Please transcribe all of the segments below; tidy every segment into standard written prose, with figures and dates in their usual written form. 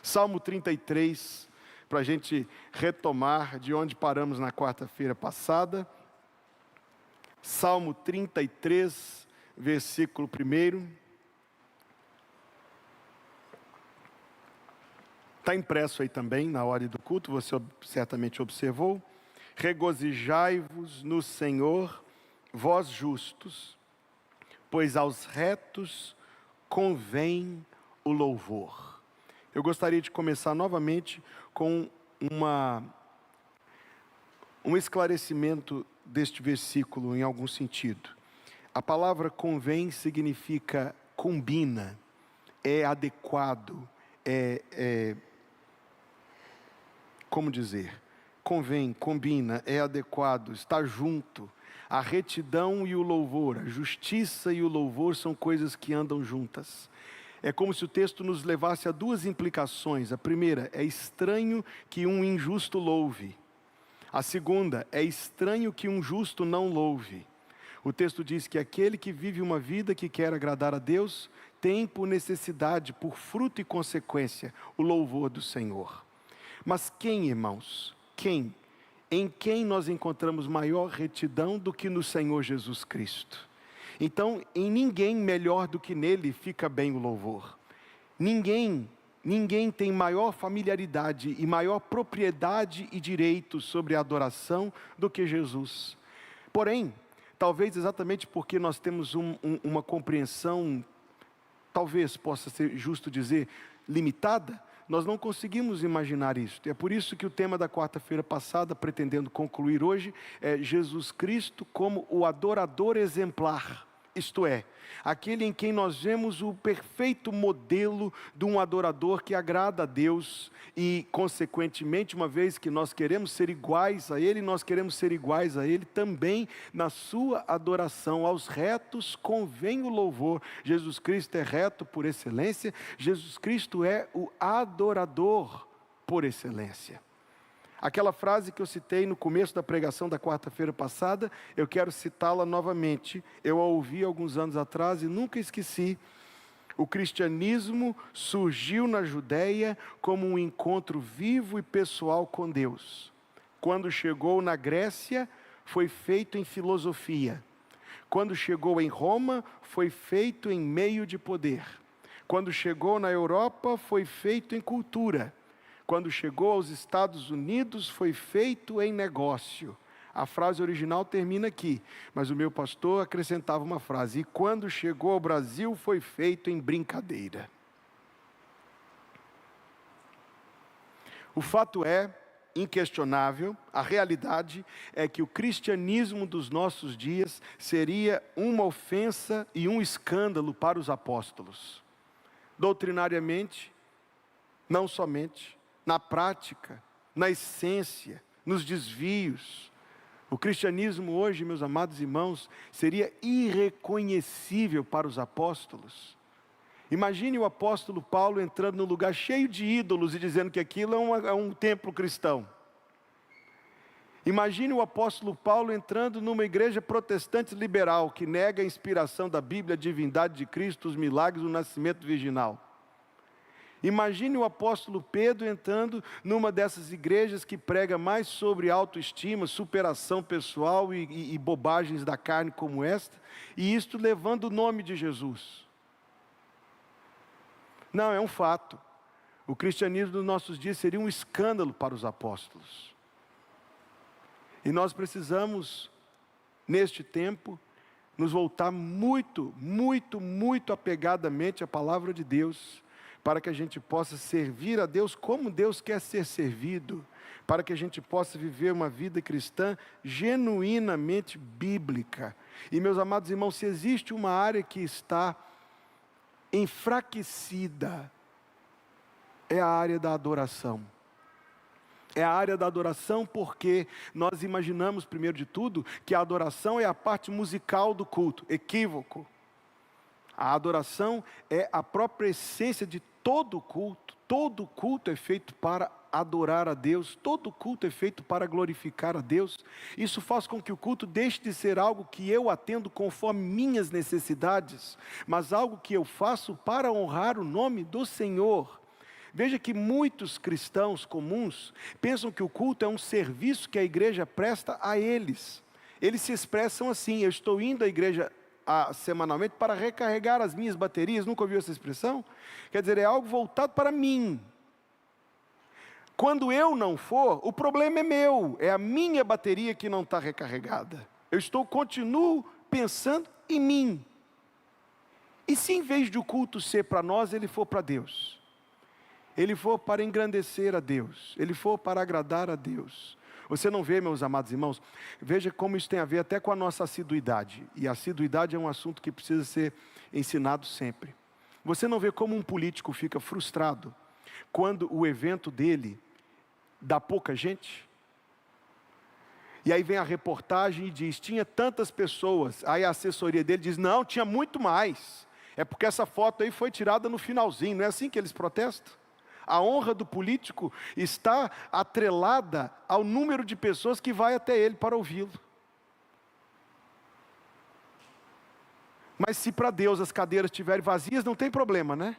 Salmo 33, para a gente retomar de onde paramos na quarta-feira passada. Salmo 33, versículo 1. Está impresso aí também na hora do culto, você certamente observou. Regozijai-vos no Senhor, vós justos, pois aos retos convém o louvor. Eu gostaria de começar novamente com um esclarecimento deste versículo em algum sentido. A palavra convém significa combina, é adequado, como dizer? Convém, combina, é adequado, está junto. A retidão e o louvor, a justiça e o louvor são coisas que andam juntas. É como se o texto nos levasse a duas implicações. A primeira, é estranho que um injusto louve. A segunda, é estranho que um justo não louve. O texto diz que aquele que vive uma vida que quer agradar a Deus, tem por necessidade, por fruto e consequência, o louvor do Senhor. Mas quem, irmãos? Quem? Em quem nós encontramos maior retidão do que no Senhor Jesus Cristo? Então, em ninguém melhor do que nele fica bem o louvor. Ninguém tem maior familiaridade e maior propriedade e direito sobre a adoração do que Jesus. Porém, talvez exatamente porque nós temos uma compreensão, talvez possa ser justo dizer, limitada, nós não conseguimos imaginar isso. É por isso que o tema da quarta-feira passada, pretendendo concluir hoje, é Jesus Cristo como o adorador exemplar. Isto é, aquele em quem nós vemos o perfeito modelo de um adorador que agrada a Deus e, consequentemente, uma vez que nós queremos ser iguais a Ele, nós queremos ser iguais a Ele também na sua adoração. Aos retos convém o louvor. Jesus Cristo é reto por excelência, Jesus Cristo é o adorador por excelência. Aquela frase que eu citei no começo da pregação da quarta-feira passada, eu quero citá-la novamente. Eu a ouvi alguns anos atrás e nunca esqueci. O cristianismo surgiu na Judéia como um encontro vivo e pessoal com Deus. Quando chegou na Grécia, foi feito em filosofia. Quando chegou em Roma, foi feito em meio de poder. Quando chegou na Europa, foi feito em cultura. Quando chegou aos Estados Unidos, foi feito em negócio. A frase original termina aqui, mas o meu pastor acrescentava uma frase: e quando chegou ao Brasil, foi feito em brincadeira. O fato é inquestionável, a realidade é que o cristianismo dos nossos dias seria uma ofensa e um escândalo para os apóstolos. Doutrinariamente, não somente, na prática, na essência, nos desvios. O cristianismo hoje, meus amados irmãos, seria irreconhecível para os apóstolos. Imagine o apóstolo Paulo entrando num lugar cheio de ídolos e dizendo que aquilo é um templo cristão. Imagine o apóstolo Paulo entrando numa igreja protestante liberal que nega a inspiração da Bíblia, a divindade de Cristo, os milagres, o nascimento virginal. Imagine o apóstolo Pedro entrando numa dessas igrejas que prega mais sobre autoestima, superação pessoal e bobagens da carne como esta, e isto levando o nome de Jesus. Não, é um fato. O cristianismo dos nossos dias seria um escândalo para os apóstolos. E nós precisamos, neste tempo, nos voltar muito apegadamente à palavra de Deus, para que a gente possa servir a Deus como Deus quer ser servido, para que a gente possa viver uma vida cristã genuinamente bíblica. E, meus amados irmãos, se existe uma área que está enfraquecida, é a área da adoração. É a área da adoração porque nós imaginamos, primeiro de tudo, que a adoração é a parte musical do culto. Equívoco. A adoração é a própria essência de todo culto. Todo culto é feito para adorar a Deus. Todo culto é feito para glorificar a Deus. Isso faz com que o culto deixe de ser algo que eu atendo conforme minhas necessidades, mas algo que eu faço para honrar o nome do Senhor. Veja que muitos cristãos comuns pensam que o culto é um serviço que a igreja presta a eles. Eles se expressam assim: eu estou indo à igreja semanalmente para recarregar as minhas baterias. Nunca ouviu essa expressão? Quer dizer, é algo voltado para mim. Quando eu não for, o problema é meu, é a minha bateria que não está recarregada. Continuo pensando em mim. E se em vez de o culto ser para nós, ele for para Deus? Ele for para engrandecer a Deus, ele for para agradar a Deus. Você não vê, meus amados irmãos? Veja como isso tem a ver até com a nossa assiduidade. E a assiduidade é um assunto que precisa ser ensinado sempre. Você não vê como um político fica frustrado quando o evento dele dá pouca gente? E aí vem a reportagem e diz, tinha tantas pessoas. Aí a assessoria dele diz, não, tinha muito mais. É porque essa foto aí foi tirada no finalzinho. Não é assim que eles protestam? A honra do político está atrelada ao número de pessoas que vai até ele para ouvi-lo. Mas se para Deus as cadeiras estiverem vazias, não tem problema, né?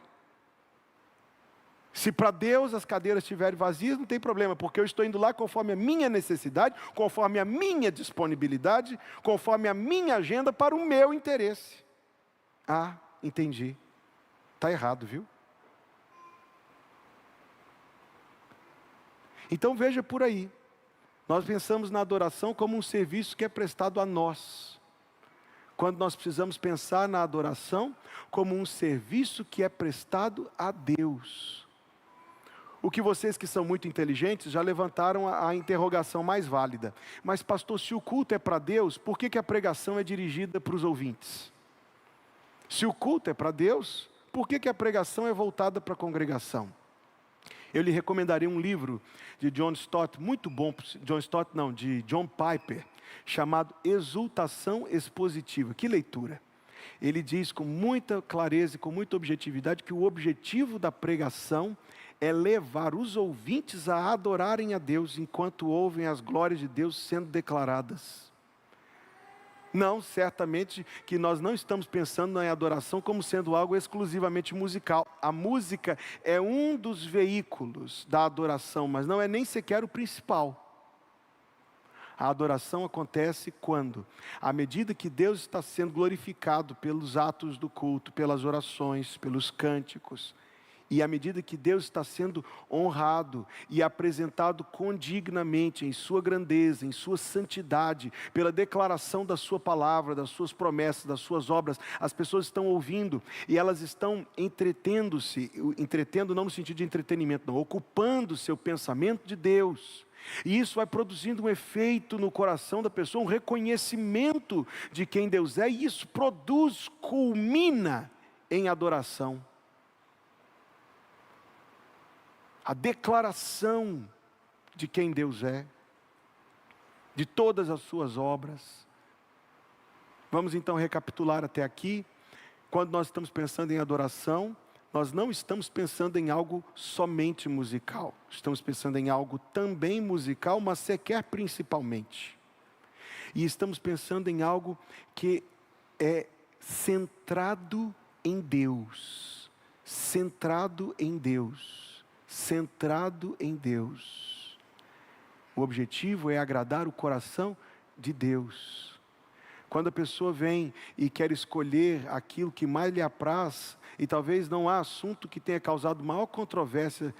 Se para Deus as cadeiras estiverem vazias, não tem problema, porque eu estou indo lá conforme a minha necessidade, conforme a minha disponibilidade, conforme a minha agenda para o meu interesse. Ah, entendi. Está errado, viu? Então veja por aí, nós pensamos na adoração como um serviço que é prestado a nós, quando nós precisamos pensar na adoração como um serviço que é prestado a Deus. O que vocês que são muito inteligentes já levantaram a interrogação mais válida. Mas pastor, se o culto é para Deus, por que a pregação é dirigida para os ouvintes? Se o culto é para Deus, por que a pregação é voltada para a congregação? Eu lhe recomendaria um livro de John Stott, muito bom, de John Piper, chamado Exultação Expositiva. Que leitura! Ele diz com muita clareza e com muita objetividade que o objetivo da pregação é levar os ouvintes a adorarem a Deus enquanto ouvem as glórias de Deus sendo declaradas. Não, certamente que nós não estamos pensando na adoração como sendo algo exclusivamente musical. A música é um dos veículos da adoração, mas não é nem sequer o principal. A adoração acontece quando, à medida que Deus está sendo glorificado pelos atos do culto, pelas orações, pelos cânticos, e à medida que Deus está sendo honrado e apresentado condignamente em sua grandeza, em sua santidade, pela declaração da sua palavra, das suas promessas, das suas obras, as pessoas estão ouvindo e elas estão entretendo-se, entretendo não no sentido de entretenimento, não, ocupando seu pensamento de Deus. E isso vai produzindo um efeito no coração da pessoa, um reconhecimento de quem Deus é, e isso culmina em adoração. A declaração de quem Deus é, de todas as suas obras. Vamos então recapitular até aqui. Quando nós estamos pensando em adoração, nós não estamos pensando em algo somente musical. Estamos pensando em algo também musical, mas sequer principalmente. E estamos pensando em algo que é centrado em Deus. Centrado em Deus. Centrado em Deus. O objetivo é agradar o coração de Deus. Quando a pessoa vem e quer escolher aquilo que mais lhe apraz, e talvez não há assunto que tenha causado maior controvérsia,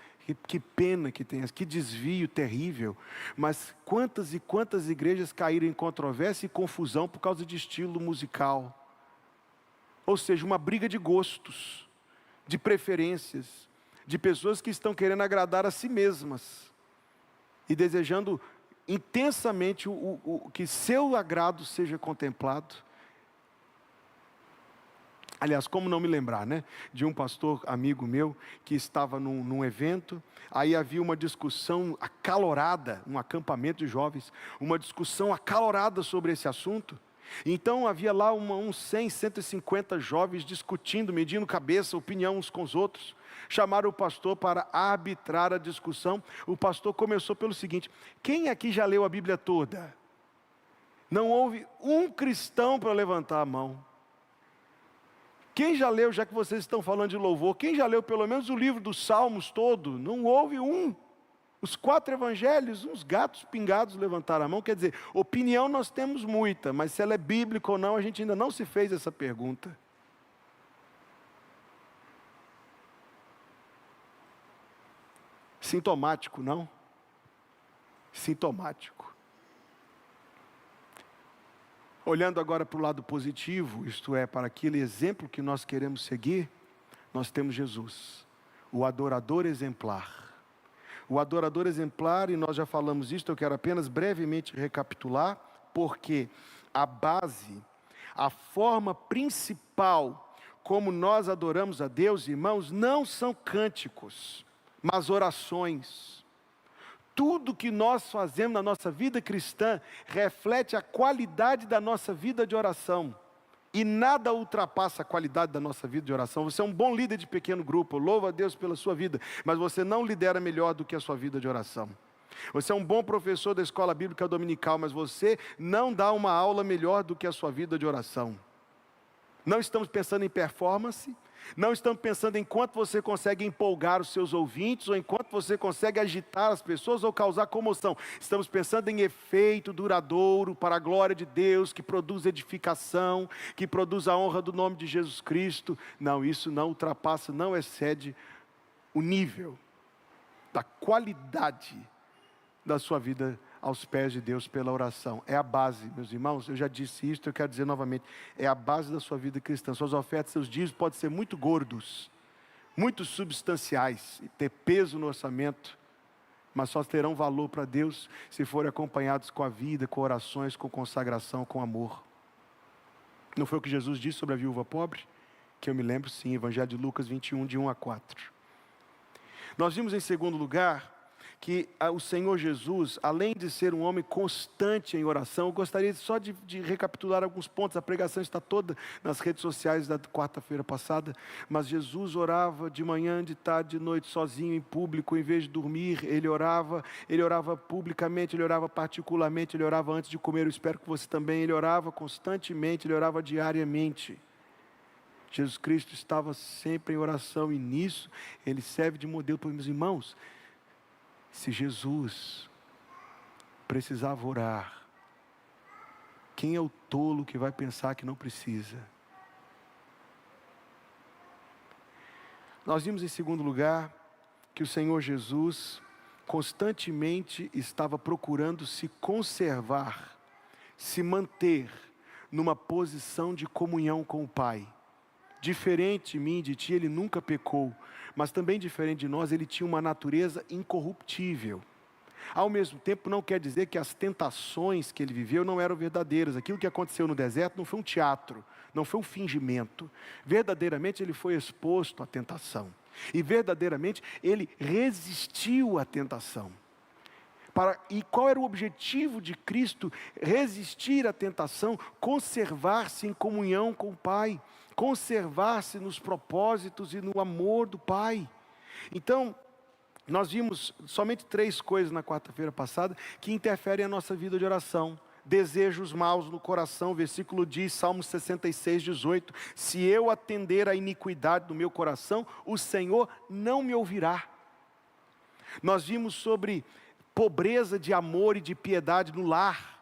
que pena que tenha, que desvio terrível, mas quantas e quantas igrejas caíram em controvérsia e confusão por causa de estilo musical. Ou seja, uma briga de gostos, de preferências, de pessoas que estão querendo agradar a si mesmas e desejando intensamente que seu agrado seja contemplado. Aliás, como não me lembrar, né? De um pastor amigo meu que estava num evento, aí havia uma discussão acalorada, um acampamento de jovens, uma discussão acalorada sobre esse assunto. Então havia lá uns 100, 150 jovens discutindo, medindo cabeça, opinião uns com os outros. Chamaram o pastor para arbitrar a discussão. O pastor começou pelo seguinte: quem aqui já leu a Bíblia toda? Não houve um cristão para levantar a mão. Quem já leu, já que vocês estão falando de louvor, quem já leu pelo menos o livro dos Salmos todo? Não houve um. Os 4 evangelhos, uns gatos pingados levantaram a mão. Quer dizer, opinião nós temos muita, mas se ela é bíblica ou não, a gente ainda não se fez essa pergunta. Sintomático, não? Sintomático. Olhando agora para o lado positivo, isto é, para aquele exemplo que nós queremos seguir, nós temos Jesus, o adorador exemplar. O adorador exemplar, e nós já falamos isso, eu quero apenas brevemente recapitular, porque a base, a forma principal como nós adoramos a Deus, irmãos, não são cânticos, mas orações. Tudo que nós fazemos na nossa vida cristã reflete a qualidade da nossa vida de oração. E nada ultrapassa a qualidade da nossa vida de oração. Você é um bom líder de pequeno grupo, louva a Deus pela sua vida, mas você não lidera melhor do que a sua vida de oração. Você é um bom professor da escola bíblica dominical, mas você não dá uma aula melhor do que a sua vida de oração. Não estamos pensando em performance, não estamos pensando em quanto você consegue empolgar os seus ouvintes, ou em quanto você consegue agitar as pessoas ou causar comoção. Estamos pensando em efeito duradouro para a glória de Deus, que produz edificação, que produz a honra do nome de Jesus Cristo. Não, isso não ultrapassa, não excede o nível da qualidade da sua vida aos pés de Deus pela oração. É a base, meus irmãos, eu já disse isso, eu quero dizer novamente, é a base da sua vida cristã. Suas ofertas, seus dízimos podem ser muito gordos, muito substanciais, e ter peso no orçamento, mas só terão valor para Deus se forem acompanhados com a vida, com orações, com consagração, com amor. Não foi o que Jesus disse sobre a viúva pobre? Que eu me lembro sim, Evangelho de Lucas 21, de 1 a 4. Nós vimos em segundo lugar que o Senhor Jesus, além de ser um homem constante em oração, eu gostaria só de recapitular alguns pontos. A pregação está toda nas redes sociais da quarta-feira passada, mas Jesus orava de manhã, de tarde, de noite, sozinho, em público, em vez de dormir, ele orava publicamente, ele orava particularmente, ele orava antes de comer, eu espero que você também, ele orava constantemente, ele orava diariamente. Jesus Cristo estava sempre em oração, e nisso ele serve de modelo para os meus irmãos. Se Jesus precisava orar, quem é o tolo que vai pensar que não precisa? Nós vimos em segundo lugar que o Senhor Jesus constantemente estava procurando se conservar, se manter numa posição de comunhão com o Pai. Diferente de mim, de ti, ele nunca pecou, mas também diferente de nós, ele tinha uma natureza incorruptível. Ao mesmo tempo, não quer dizer que as tentações que ele viveu não eram verdadeiras. Aquilo que aconteceu no deserto não foi um teatro, não foi um fingimento. Verdadeiramente ele foi exposto à tentação. E verdadeiramente ele resistiu à tentação. E qual era o objetivo de Cristo? Resistir à tentação, conservar-se em comunhão com o Pai, conservar-se nos propósitos e no amor do Pai. Então, nós vimos somente 3 coisas na quarta-feira passada que interferem a nossa vida de oração. Desejos maus no coração, o versículo diz, Salmo 66, 18, se eu atender à iniquidade do meu coração, o Senhor não me ouvirá. Nós vimos sobre pobreza de amor e de piedade no lar.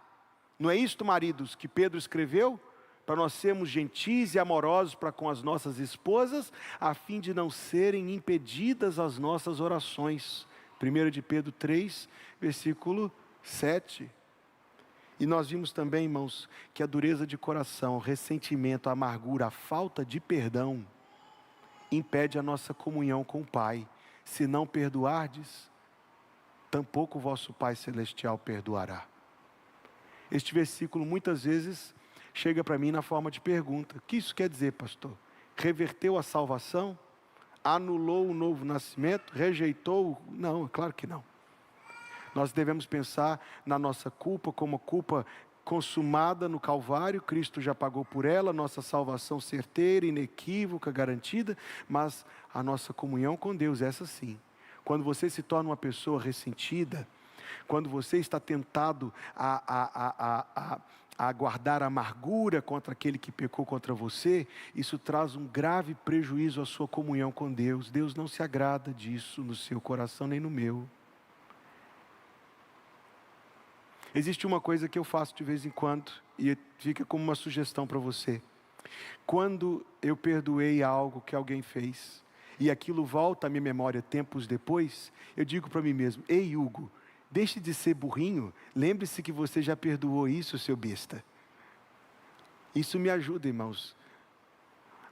Não é isto, maridos, que Pedro escreveu? Para nós sermos gentis e amorosos para com as nossas esposas, a fim de não serem impedidas as nossas orações. 1 de Pedro 3, versículo 7. E nós vimos também, irmãos, que a dureza de coração, o ressentimento, a amargura, a falta de perdão, impede a nossa comunhão com o Pai. Se não perdoardes, tampouco o vosso Pai Celestial perdoará. Este versículo muitas vezes chega para mim na forma de pergunta. O que isso quer dizer, pastor? Reverteu a salvação? Anulou o novo nascimento? Rejeitou? Não, é claro que não. Nós devemos pensar na nossa culpa como culpa consumada no Calvário. Cristo já pagou por ela, nossa salvação certeira, inequívoca, garantida, mas a nossa comunhão com Deus, essa sim. Quando você se torna uma pessoa ressentida, quando você está tentado a a guardar amargura contra aquele que pecou contra você, isso traz um grave prejuízo à sua comunhão com Deus. Deus não se agrada disso no seu coração nem no meu. Existe uma coisa que eu faço de vez em quando, e fica como uma sugestão para você. Quando eu perdoei algo que alguém fez, e aquilo volta à minha memória tempos depois, eu digo para mim mesmo: ei, Hugo, deixe de ser burrinho, lembre-se que você já perdoou isso, seu besta. Isso me ajuda, irmãos,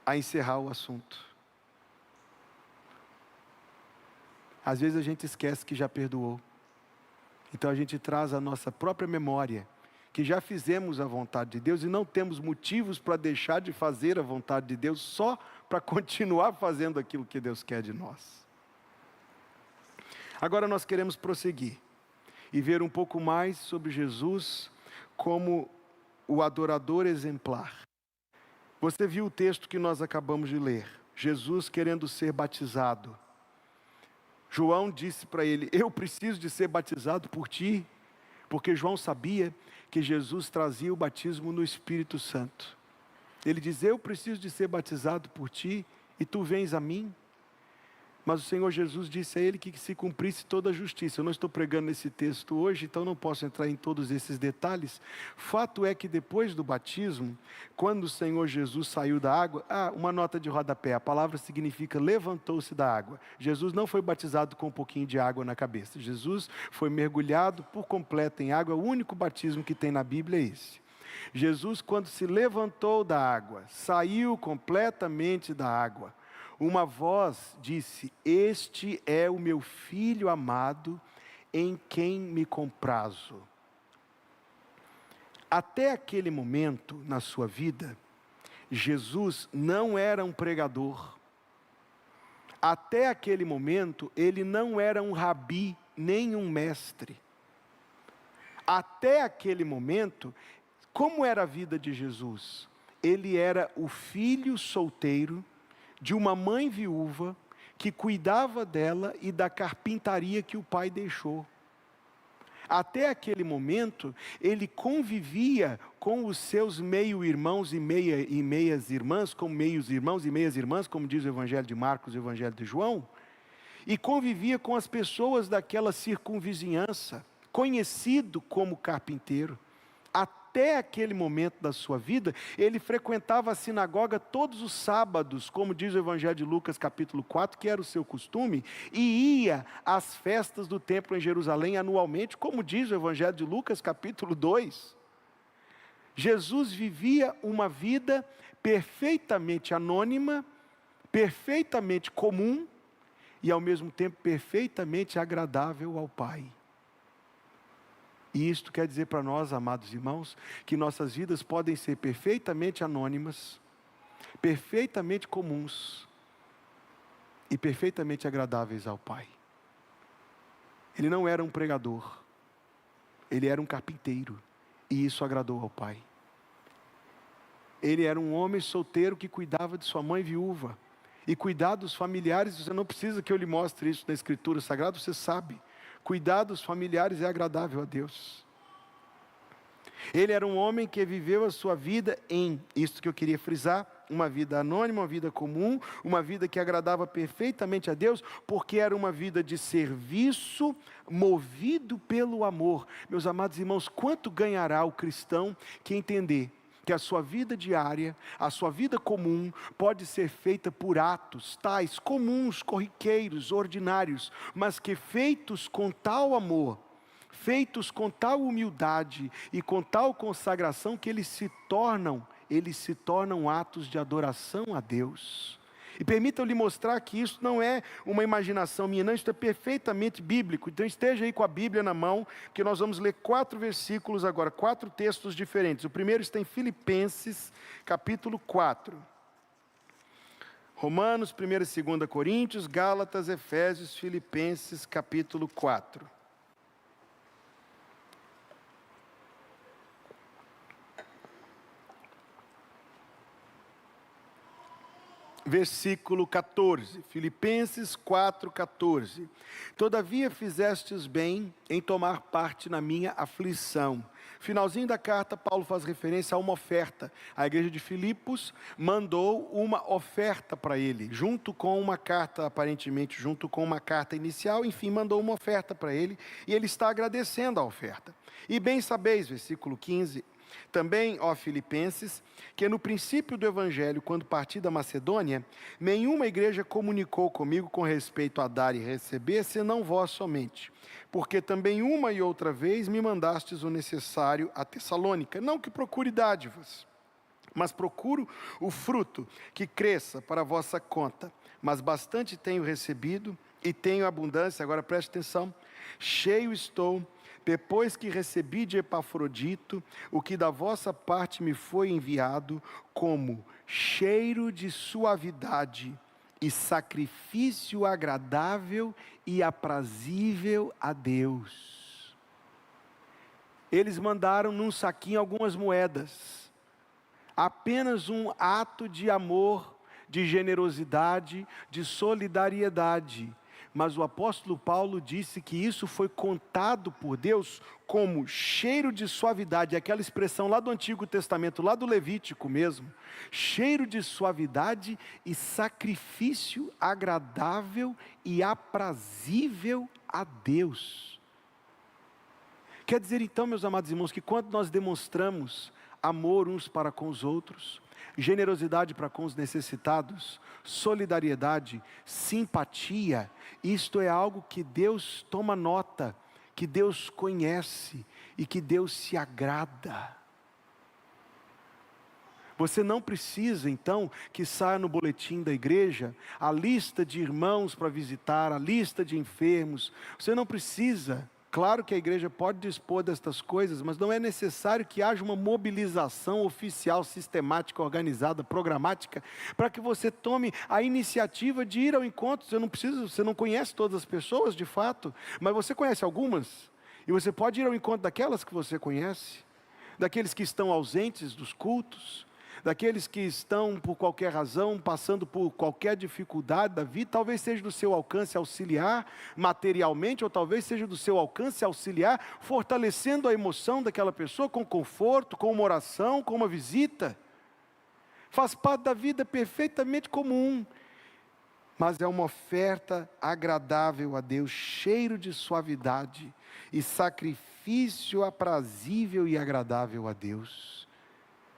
a encerrar o assunto. Às vezes a gente esquece que já perdoou. Então a gente traz à nossa própria memória que já fizemos a vontade de Deus e não temos motivos para deixar de fazer a vontade de Deus só para continuar fazendo aquilo que Deus quer de nós. Agora nós queremos prosseguir e ver um pouco mais sobre Jesus como o adorador exemplar. Você viu o texto que nós acabamos de ler, Jesus querendo ser batizado. João disse para ele: eu preciso de ser batizado por ti, porque João sabia que Jesus trazia o batismo no Espírito Santo. Ele diz: eu preciso de ser batizado por ti, e tu vens a mim? Mas o Senhor Jesus disse a ele que se cumprisse toda a justiça. Eu não estou pregando esse texto hoje, então não posso entrar em todos esses detalhes. Fato é que depois do batismo, quando o Senhor Jesus saiu da água, uma nota de rodapé, a palavra significa levantou-se da água. Jesus não foi batizado com um pouquinho de água na cabeça. Jesus foi mergulhado por completo em água. O único batismo que tem na Bíblia é esse. Jesus, quando se levantou da água, saiu completamente da água, uma voz disse: este é o meu filho amado, em quem me comprazo. Até aquele momento na sua vida, Jesus não era um pregador. Até aquele momento, ele não era um rabi, nem um mestre. Até aquele momento, como era a vida de Jesus? Ele era o filho solteiro de uma mãe viúva que cuidava dela e da carpintaria que o pai deixou. Até aquele momento, ele convivia com os seus meio-irmãos e meias-irmãs, como meios-irmãos e meias-irmãs, como diz o Evangelho de Marcos e o Evangelho de João, e convivia com as pessoas daquela circunvizinhança, conhecido como carpinteiro. Até aquele momento da sua vida, ele frequentava a sinagoga todos os sábados, como diz o Evangelho de Lucas capítulo 4, que era o seu costume, e ia às festas do templo em Jerusalém anualmente, como diz o Evangelho de Lucas capítulo 2. Jesus vivia uma vida perfeitamente anônima, perfeitamente comum, e ao mesmo tempo perfeitamente agradável ao Pai. E isto quer dizer para nós, amados irmãos, que nossas vidas podem ser perfeitamente anônimas, perfeitamente comuns e perfeitamente agradáveis ao Pai. Ele não era um pregador, ele era um carpinteiro, e isso agradou ao Pai. Ele era um homem solteiro que cuidava de sua mãe viúva, e cuidar dos familiares, você não precisa que eu lhe mostre isso na Escritura Sagrada, você sabe. Cuidar dos familiares é agradável a Deus. Ele era um homem que viveu a sua vida isto que eu queria frisar, uma vida anônima, uma vida comum, uma vida que agradava perfeitamente a Deus, porque era uma vida de serviço, movido pelo amor. Meus amados irmãos, quanto ganhará o cristão que entender que a sua vida diária, a sua vida comum, pode ser feita por atos tais, comuns, corriqueiros, ordinários, mas que feitos com tal amor, feitos com tal humildade e com tal consagração, que eles se tornam atos de adoração a Deus. E permita-eu lhe mostrar que isso não é uma imaginação minha, não, isso é perfeitamente bíblico. Então esteja aí com a Bíblia na mão, que nós vamos ler 4 versículos agora, 4 textos diferentes. O primeiro está em Filipenses, capítulo 4. Romanos, 1 e 2 Coríntios, Gálatas, Efésios, Filipenses, capítulo 4. versículo 14, Filipenses 4,14. Todavia fizestes bem em tomar parte na minha aflição. Finalzinho da carta, Paulo faz referência a uma oferta. A igreja de Filipos mandou uma oferta para ele, junto com uma carta, aparentemente junto com uma carta inicial, enfim, mandou uma oferta para ele, e ele está agradecendo a oferta. E bem sabeis, versículo 15, também, ó Filipenses, que no princípio do Evangelho, quando parti da Macedônia, nenhuma igreja comunicou comigo com respeito a dar e receber, senão vós somente. Porque também uma e outra vez me mandastes o necessário a Tessalônica. Não que procure dádivas, mas procuro o fruto que cresça para a vossa conta. Mas bastante tenho recebido e tenho abundância, agora preste atenção, cheio estou, depois que recebi de Epafrodito o que da vossa parte me foi enviado, como cheiro de suavidade e sacrifício agradável e aprazível a Deus. Eles mandaram num saquinho algumas moedas, apenas um ato de amor, de generosidade, de solidariedade. Mas o apóstolo Paulo disse que isso foi contado por Deus como cheiro de suavidade, aquela expressão lá do Antigo Testamento, lá do Levítico mesmo, cheiro de suavidade e sacrifício agradável e aprazível a Deus. Quer dizer então, meus amados irmãos, que quando nós demonstramos amor uns para com os outros, generosidade para com os necessitados, solidariedade, simpatia, isto é algo que Deus toma nota, que Deus conhece e que Deus se agrada. Você não precisa então que saia no boletim da igreja a lista de irmãos para visitar, a lista de enfermos. Você não precisa. Claro que a igreja pode dispor destas coisas, mas não é necessário que haja uma mobilização oficial, sistemática, organizada, programática, para que você tome a iniciativa de ir ao encontro. Você não conhece todas as pessoas de fato, mas você conhece algumas, e você pode ir ao encontro daquelas que você conhece, daqueles que estão ausentes dos cultos, daqueles que estão por qualquer razão, passando por qualquer dificuldade da vida, talvez seja do seu alcance auxiliar materialmente, ou talvez seja do seu alcance auxiliar, fortalecendo a emoção daquela pessoa com conforto, com uma oração, com uma visita. Faz parte da vida perfeitamente comum, mas é uma oferta agradável a Deus, cheiro de suavidade e sacrifício aprazível e agradável a Deus.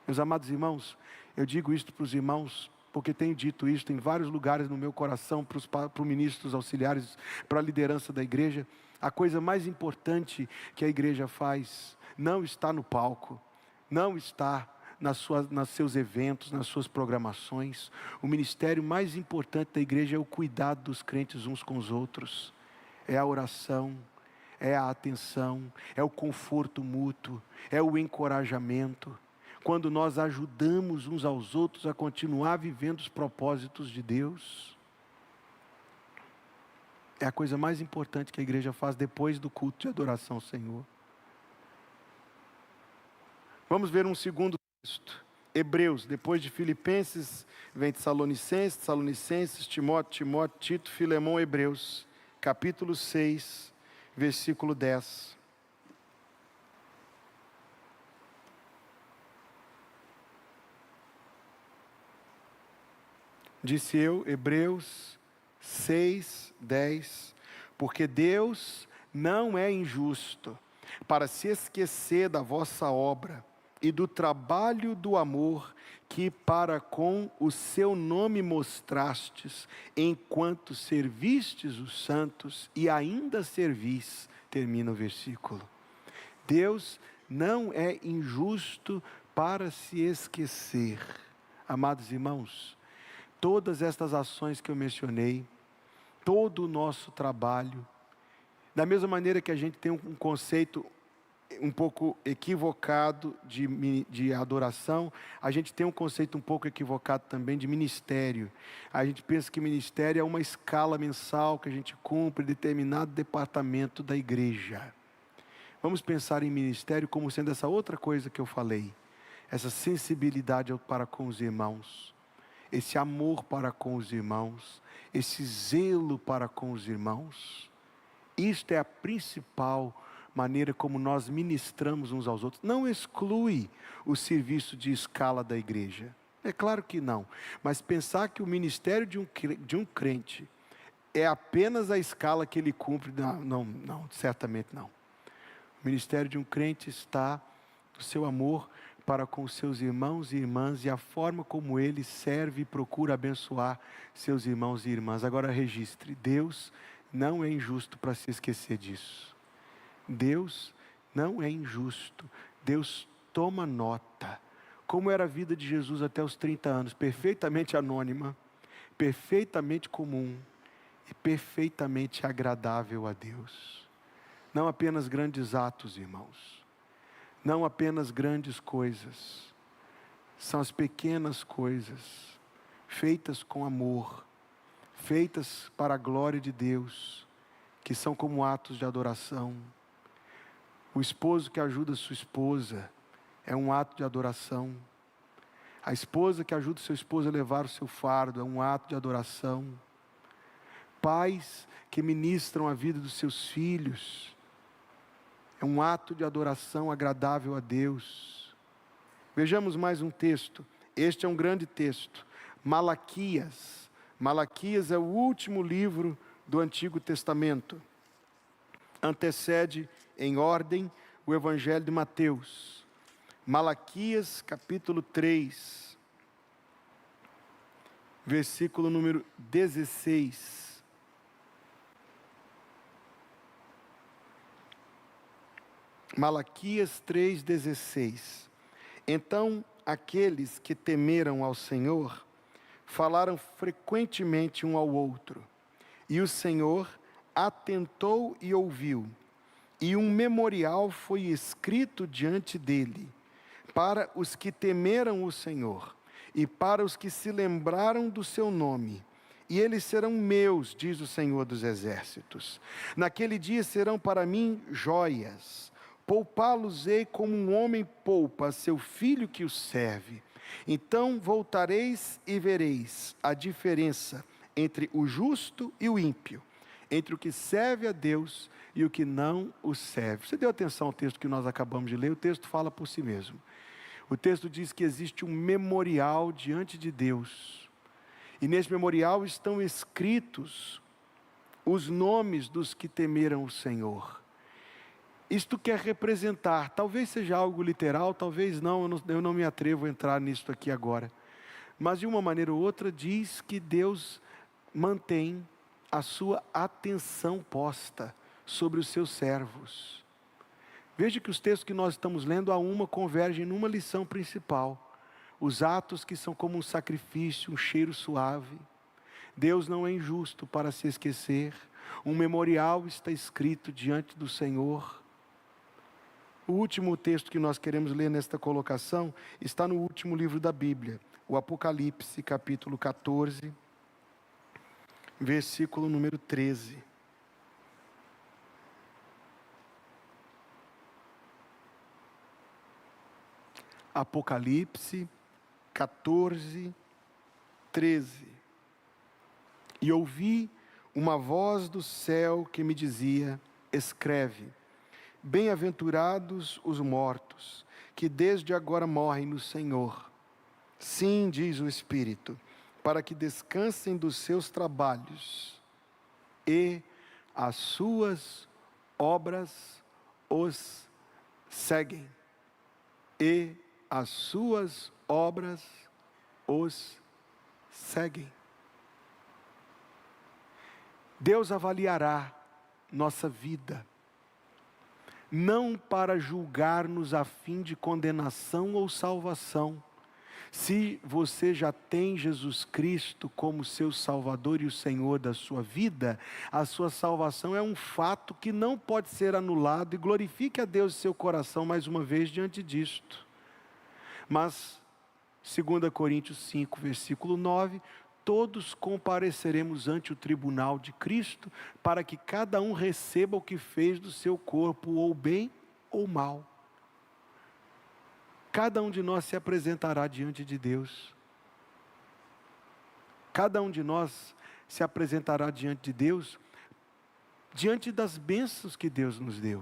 Meus amados irmãos, eu digo isto para os irmãos, porque tenho dito isto em vários lugares no meu coração, para os ministros auxiliares, para a liderança da igreja. A coisa mais importante que a igreja faz não está no palco, não está nos seus eventos, nas suas programações. O ministério mais importante da igreja é o cuidado dos crentes uns com os outros, é a oração, é a atenção, é o conforto mútuo, é o encorajamento. Quando nós ajudamos uns aos outros a continuar vivendo os propósitos de Deus, é a coisa mais importante que a igreja faz depois do culto de adoração ao Senhor. Vamos ver um segundo texto. Hebreus, depois de Filipenses, vem Tessalonicenses, Timóteo, Tito, Filemão, Hebreus, capítulo 6, versículo 10. Disse eu, Hebreus 6, 10, porque Deus não é injusto para se esquecer da vossa obra e do trabalho do amor que para com o seu nome mostrastes, enquanto servistes os santos e ainda servis, termina o versículo. Deus não é injusto para se esquecer. Amados irmãos, todas estas ações que eu mencionei, todo o nosso trabalho, da mesma maneira que a gente tem um conceito um pouco equivocado de adoração, a gente tem um conceito um pouco equivocado também de ministério. A gente pensa que ministério é uma escala mensal que a gente cumpre em determinado departamento da igreja. Vamos pensar em ministério como sendo essa outra coisa que eu falei, essa sensibilidade para com os irmãos. esse amor para com os irmãos, esse zelo para com os irmãos. Isto é a principal maneira como nós ministramos uns aos outros. Não exclui o serviço de escala da igreja. É claro que não. Mas pensar que o ministério de um crente é apenas a escala que ele cumpre, não, certamente não. O ministério de um crente está no seu amor para com seus irmãos e irmãs e a forma como ele serve e procura abençoar seus irmãos e irmãs. Agora registre, Deus não é injusto para se esquecer disso. Deus não é injusto. Deus toma nota. Como era a vida de Jesus até os 30 anos, perfeitamente anônima, perfeitamente comum e perfeitamente agradável a Deus. Não apenas grandes atos, irmãos. Não apenas grandes coisas. São as pequenas coisas, feitas com amor, feitas para a glória de Deus, que são como atos de adoração. O esposo que ajuda sua esposa é um ato de adoração. A esposa que ajuda seu esposo a levar o seu fardo é um ato de adoração. Pais que ministram a vida dos seus filhos é um ato de adoração agradável a Deus. Vejamos mais um texto. Este é um grande texto. Malaquias. Malaquias é o último livro do Antigo Testamento. Antecede em ordem o Evangelho de Mateus. Malaquias capítulo 3, versículo número 16. Malaquias 3,16. Então aqueles que temeram ao Senhor falaram frequentemente um ao outro, e o Senhor atentou e ouviu, e um memorial foi escrito diante dele, para os que temeram o Senhor, e para os que se lembraram do seu nome. E eles serão meus, diz o Senhor dos Exércitos. Naquele dia serão para mim joias. Poupá-los-ei como um homem poupa a seu filho que o serve. Então voltareis e vereis a diferença entre o justo e o ímpio, entre o que serve a Deus e o que não o serve. Você deu atenção ao texto que nós acabamos de ler? O texto fala por si mesmo. O texto diz que existe um memorial diante de Deus. E nesse memorial estão escritos os nomes dos que temeram o Senhor. Isto quer representar, talvez seja algo literal, talvez não, eu não me atrevo a entrar nisso aqui agora. Mas de uma maneira ou outra diz que Deus mantém a sua atenção posta sobre os seus servos. Veja que os textos que nós estamos lendo, a uma convergem numa lição principal. Os atos que são como um sacrifício, um cheiro suave. Deus não é injusto para se esquecer. Um memorial está escrito diante do Senhor. O último texto que nós queremos ler nesta colocação está no último livro da Bíblia, o Apocalipse, capítulo 14, versículo número 13. Apocalipse 14, 13. E ouvi uma voz do céu que me dizia: escreve, bem-aventurados os mortos, que desde agora morrem no Senhor. Sim, diz o Espírito, para que descansem dos seus trabalhos, e as suas obras os seguem. E as suas obras os seguem. Deus avaliará nossa vida, não para julgar-nos a fim de condenação ou salvação. Se você já tem Jesus Cristo como seu Salvador e o Senhor da sua vida, a sua salvação é um fato que não pode ser anulado, e glorifique a Deus em seu coração mais uma vez diante disto. Mas, 2 Coríntios 5, versículo 9, todos compareceremos ante o tribunal de Cristo, para que cada um receba o que fez do seu corpo, ou bem ou mal. Cada um de nós se apresentará diante de Deus. Cada um de nós se apresentará diante de Deus, diante das bênçãos que Deus nos deu.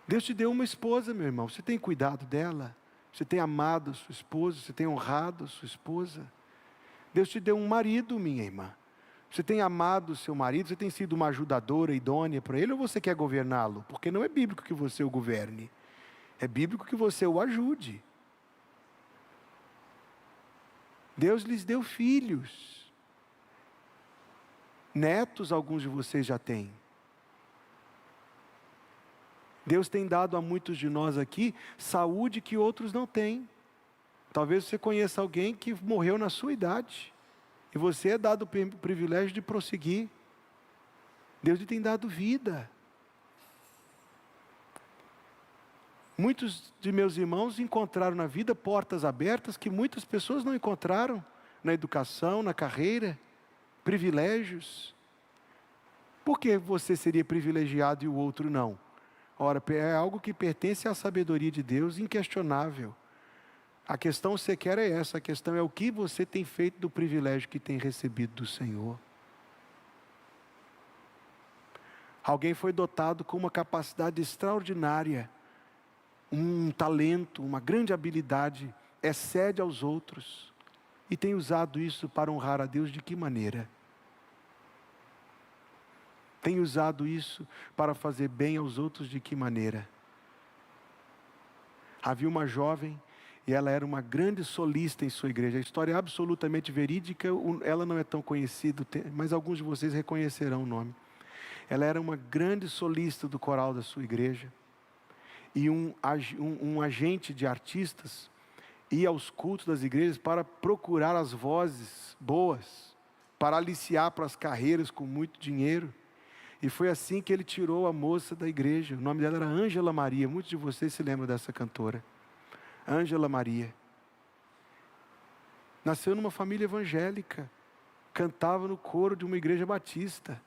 Deus te deu uma esposa, meu irmão, você tem cuidado dela? Você tem amado a sua esposa? Você tem honrado a sua esposa? Deus te deu um marido, minha irmã. Você tem amado o seu marido? Você tem sido uma ajudadora idônea para ele, ou você quer governá-lo? Porque não é bíblico que você o governe. É bíblico que você o ajude. Deus lhes deu filhos. Netos alguns de vocês já têm. Deus tem dado a muitos de nós aqui saúde que outros não têm. Talvez você conheça alguém que morreu na sua idade. E você é dado o privilégio de prosseguir. Deus lhe tem dado vida. Muitos de meus irmãos encontraram na vida portas abertas que muitas pessoas não encontraram. Na educação, na carreira, privilégios. Por que você seria privilegiado e o outro não? Ora, é algo que pertence à sabedoria de Deus, inquestionável. A questão sequer é essa, a questão é o que você tem feito do privilégio que tem recebido do Senhor. Alguém foi dotado com uma capacidade extraordinária, um talento, uma grande habilidade, excede aos outros, e tem usado isso para honrar a Deus de que maneira? Tem usado isso para fazer bem aos outros de que maneira? Havia uma jovem, e ela era uma grande solista em sua igreja. A história é absolutamente verídica, ela não é tão conhecida, mas alguns de vocês reconhecerão o nome. Ela era uma grande solista do coral da sua igreja. E um agente de artistas ia aos cultos das igrejas para procurar as vozes boas, para aliciar para as carreiras com muito dinheiro. E foi assim que ele tirou a moça da igreja. O nome dela era Ângela Maria. Muitos de vocês se lembram dessa cantora. Ângela Maria. Nasceu numa família evangélica. Cantava no coro de uma igreja batista.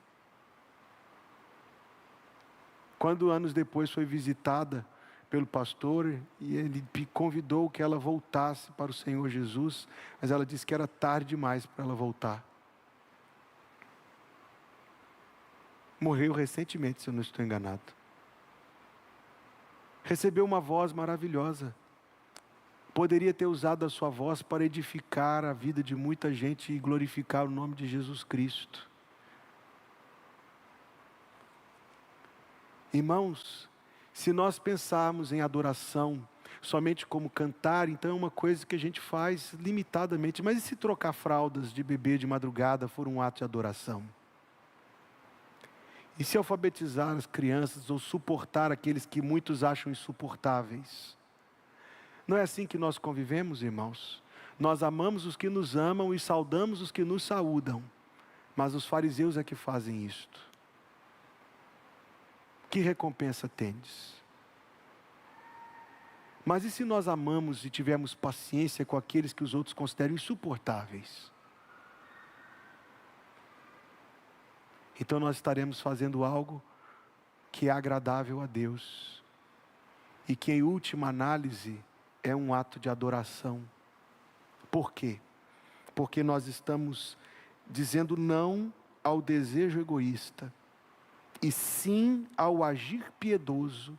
Quando anos depois foi visitada pelo pastor, e ele convidou que ela voltasse para o Senhor Jesus, mas ela disse que era tarde demais para ela voltar. Morreu recentemente, se eu não estou enganado. Recebeu uma voz maravilhosa. Poderia ter usado a sua voz para edificar a vida de muita gente e glorificar o nome de Jesus Cristo. Irmãos, se nós pensarmos em adoração somente como cantar, então é uma coisa que a gente faz limitadamente. Mas e se trocar fraldas de bebê de madrugada for um ato de adoração? E se alfabetizar as crianças ou suportar aqueles que muitos acham insuportáveis? Não é assim que nós convivemos, irmãos? Nós amamos os que nos amam e saudamos os que nos saúdam. Mas os fariseus é que fazem isto. Que recompensa tendes? Mas e se nós amamos e tivermos paciência com aqueles que os outros consideram insuportáveis? Então nós estaremos fazendo algo que é agradável a Deus. E que em última análise é um ato de adoração. Por quê? Porque nós estamos dizendo não ao desejo egoísta. E sim ao agir piedoso,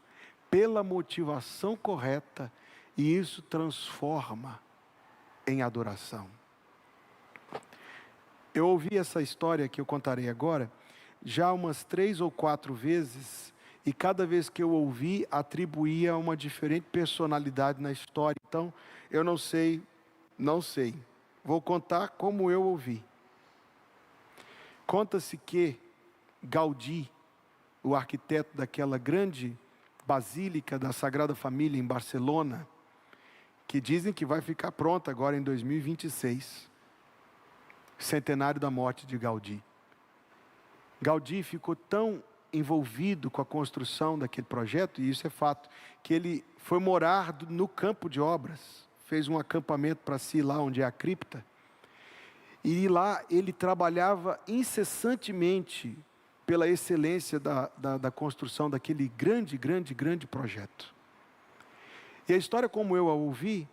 pela motivação correta. E isso transforma em adoração. Eu ouvi essa história que eu contarei agora já umas 3 ou 4 vezes, e cada vez que eu ouvi, atribuía uma diferente personalidade na história. Então, eu não sei, vou contar como eu ouvi. Conta-se que Gaudí, o arquiteto daquela grande basílica da Sagrada Família em Barcelona, que dizem que vai ficar pronta agora em 2026, centenário da morte de Gaudí. Gaudí ficou tão envolvido com a construção daquele projeto, e isso é fato, que ele foi morar no campo de obras, fez um acampamento para si lá onde é a cripta, e lá ele trabalhava incessantemente pela excelência da construção daquele grande projeto. E a história como eu a ouvi,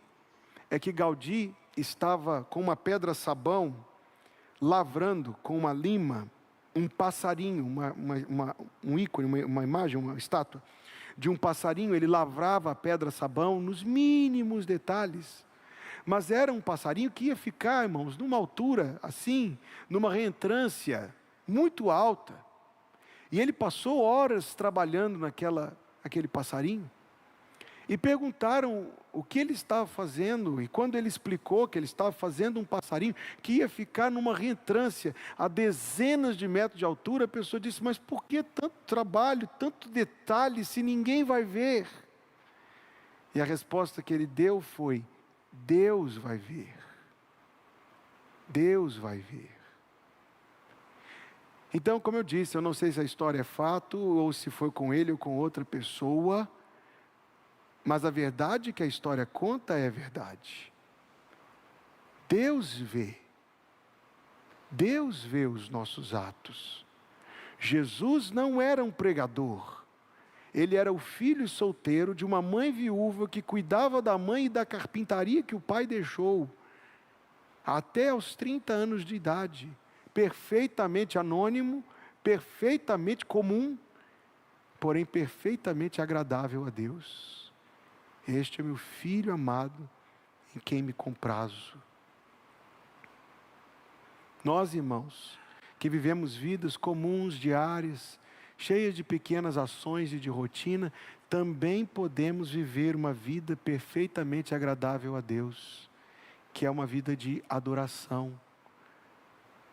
é que Gaudí estava com uma pedra-sabão lavrando com uma lima um passarinho, um ícone, uma imagem, uma estátua de um passarinho. Ele lavrava a pedra sabão nos mínimos detalhes. Mas era um passarinho que ia ficar, irmãos, numa altura assim, numa reentrância muito alta. E ele passou horas trabalhando naquele passarinho. E perguntaram o que ele estava fazendo. E quando ele explicou que ele estava fazendo um passarinho que ia ficar numa reentrância a dezenas de metros de altura, a pessoa disse: mas por que tanto trabalho, tanto detalhe, se ninguém vai ver? E a resposta que ele deu foi: Deus vai ver. Deus vai ver. Então, como eu disse, eu não sei se a história é fato, ou se foi com ele ou com outra pessoa, mas a verdade que a história conta é verdade. Deus vê. Deus vê os nossos atos. Jesus não era um pregador. Ele era o filho solteiro de uma mãe viúva que cuidava da mãe e da carpintaria que o pai deixou, até aos 30 anos de idade. Perfeitamente anônimo, perfeitamente comum, porém perfeitamente agradável a Deus. Este é meu filho amado, em quem me comprazo. Nós, irmãos, que vivemos vidas comuns, diárias, cheias de pequenas ações e de rotina, também podemos viver uma vida perfeitamente agradável a Deus, que é uma vida de adoração,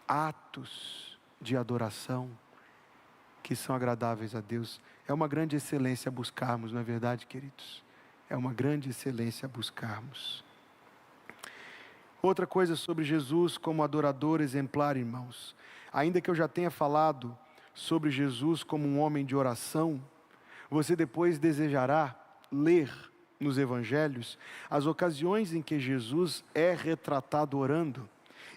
atos de adoração que são agradáveis a Deus. É uma grande excelência buscarmos, não é verdade, queridos? É uma grande excelência buscarmos. Outra coisa sobre Jesus como adorador exemplar, irmãos. Ainda que eu já tenha falado sobre Jesus como um homem de oração, você depois desejará ler nos evangelhos as ocasiões em que Jesus é retratado orando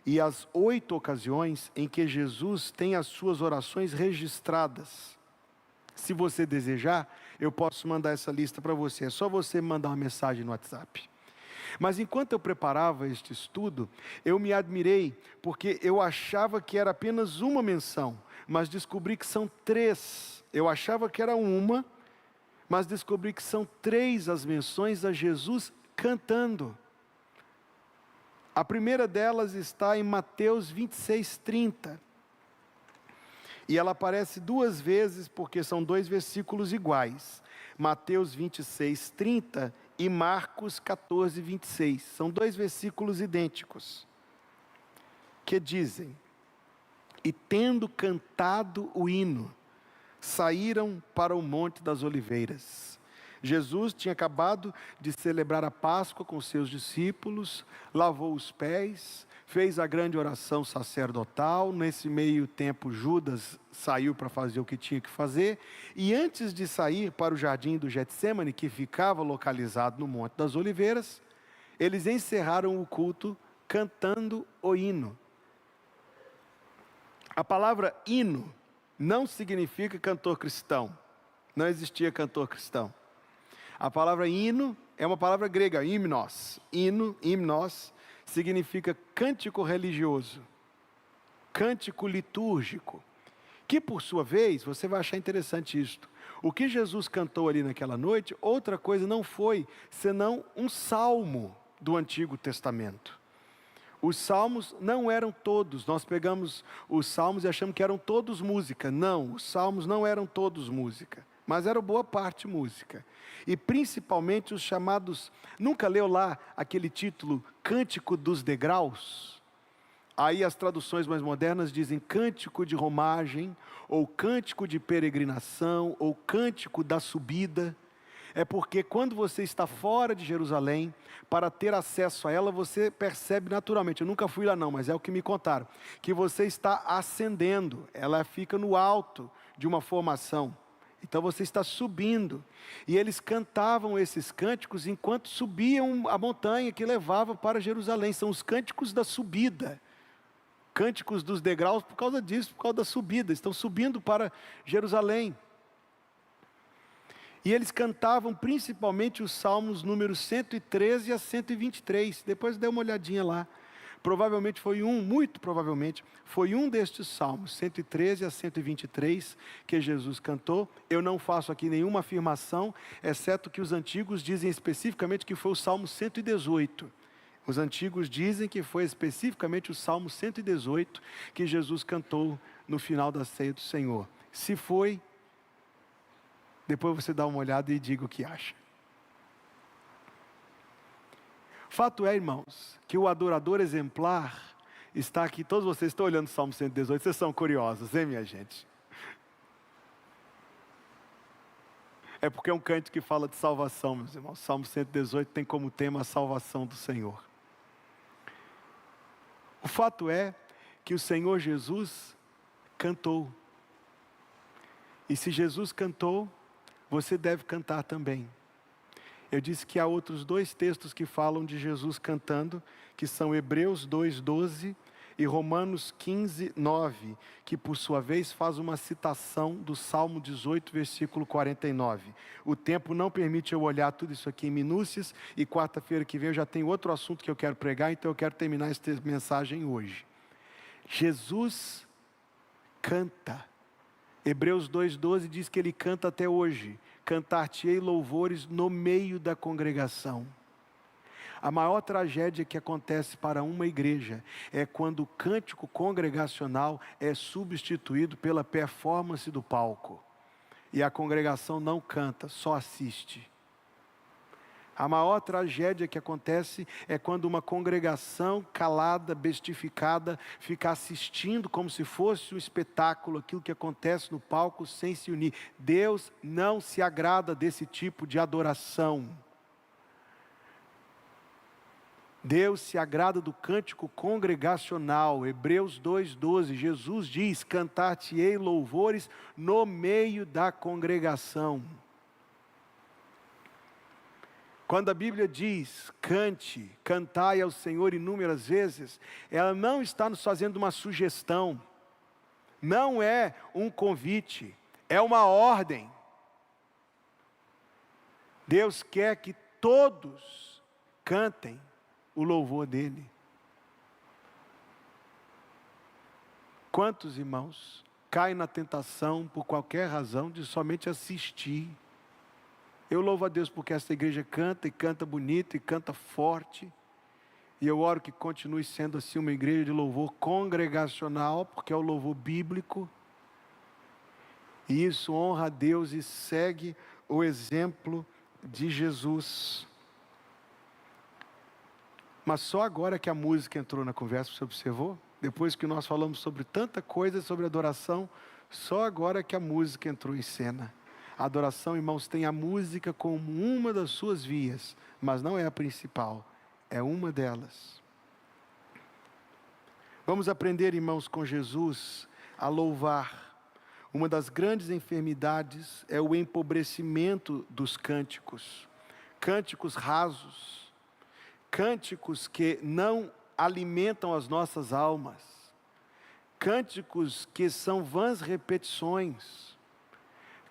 e as 8 ocasiões em que Jesus tem as suas orações registradas. Se você desejar, eu posso mandar essa lista para você. É só você mandar uma mensagem no WhatsApp. Mas enquanto eu preparava este estudo, eu me admirei, porque eu achava que era apenas uma menção, mas descobri que são 3. Eu achava que era uma, mas descobri que são 3 as menções a Jesus cantando. A primeira delas está em Mateus 26:30. E ela aparece 2 vezes, porque são 2 versículos iguais. Mateus 26:30 e Marcos 14:26. São 2 versículos idênticos, que dizem: e tendo cantado o hino, saíram para o Monte das Oliveiras. Jesus tinha acabado de celebrar a Páscoa com seus discípulos, lavou os pés, fez a grande oração sacerdotal. Nesse meio tempo, Judas saiu para fazer o que tinha que fazer, e antes de sair para o jardim do Getsêmani, que ficava localizado no Monte das Oliveiras, eles encerraram o culto cantando o hino. A palavra hino não significa cantor cristão. Não existia cantor cristão. A palavra hino é uma palavra grega, himnos. Himnos, significa cântico religioso, cântico litúrgico, que por sua vez, você vai achar interessante isto. O que Jesus cantou ali naquela noite, outra coisa não foi, senão um salmo do Antigo Testamento. Os salmos não eram todos, nós pegamos os salmos e achamos que eram todos música. Não, os salmos não eram todos música, mas era boa parte música. E principalmente os chamados, nunca leu lá aquele título, Cântico dos Degraus? Aí as traduções mais modernas dizem Cântico de Romagem, ou Cântico de Peregrinação, ou Cântico da Subida. É porque quando você está fora de Jerusalém, para ter acesso a ela, você percebe naturalmente, eu nunca fui lá não, mas é o que me contaram, que você está ascendendo, ela fica no alto de uma formação. Então você está subindo, e eles cantavam esses cânticos enquanto subiam a montanha que levava para Jerusalém. São os cânticos da subida, cânticos dos degraus por causa disso, por causa da subida, estão subindo para Jerusalém. E eles cantavam principalmente os salmos números 113 a 123, depois dê uma olhadinha lá, Provavelmente muito provavelmente, foi um destes salmos, 113 a 123, que Jesus cantou. Eu não faço aqui nenhuma afirmação, exceto que os antigos dizem especificamente que foi o Salmo 118. Os antigos dizem que foi especificamente o Salmo 118 que Jesus cantou no final da ceia do Senhor. Se foi, depois você dá uma olhada e diga o que acha. Fato é, irmãos, que o adorador exemplar está aqui. Todos vocês estão olhando o Salmo 118, vocês são curiosos, hein, minha gente? É porque é um cântico que fala de salvação, meus irmãos. O Salmo 118 tem como tema a salvação do Senhor. O fato é que o Senhor Jesus cantou. E se Jesus cantou, você deve cantar também. Eu disse que há outros dois textos que falam de Jesus cantando, que são Hebreus 2:12 e Romanos 15:9, que por sua vez faz uma citação do Salmo 18, versículo 49. O tempo não permite eu olhar tudo isso aqui em minúcias, e quarta-feira que vem eu já tenho outro assunto que eu quero pregar, então eu quero terminar esta mensagem hoje. Jesus canta. Hebreus 2:12 diz que ele canta até hoje. Cantar-te-ei louvores no meio da congregação. A maior tragédia que acontece para uma igreja é quando o cântico congregacional é substituído pela performance do palco. E a congregação não canta, só assiste. A maior tragédia que acontece é quando uma congregação calada, bestificada, fica assistindo como se fosse um espetáculo, aquilo que acontece no palco sem se unir. Deus não se agrada desse tipo de adoração. Deus se agrada do cântico congregacional. Hebreus 2:12, Jesus diz: cantar-te-ei louvores no meio da congregação. Quando a Bíblia diz, cantai ao Senhor inúmeras vezes, ela não está nos fazendo uma sugestão, não é um convite, é uma ordem. Deus quer que todos cantem o louvor dEle. Quantos irmãos caem na tentação, por qualquer razão, de somente assistir? Eu louvo a Deus porque esta igreja canta, e canta bonito, e canta forte. E eu oro que continue sendo assim uma igreja de louvor congregacional, porque é o louvor bíblico. E isso honra a Deus e segue o exemplo de Jesus. Mas só agora que a música entrou na conversa, você observou? Depois que nós falamos sobre tanta coisa, sobre adoração, só agora que a música entrou em cena. A adoração, irmãos, tem a música como uma das suas vias, mas não é a principal, é uma delas. Vamos aprender, irmãos, com Jesus a louvar. Uma das grandes enfermidades é o empobrecimento dos cânticos. Cânticos rasos, cânticos que não alimentam as nossas almas, cânticos que são vãs repetições,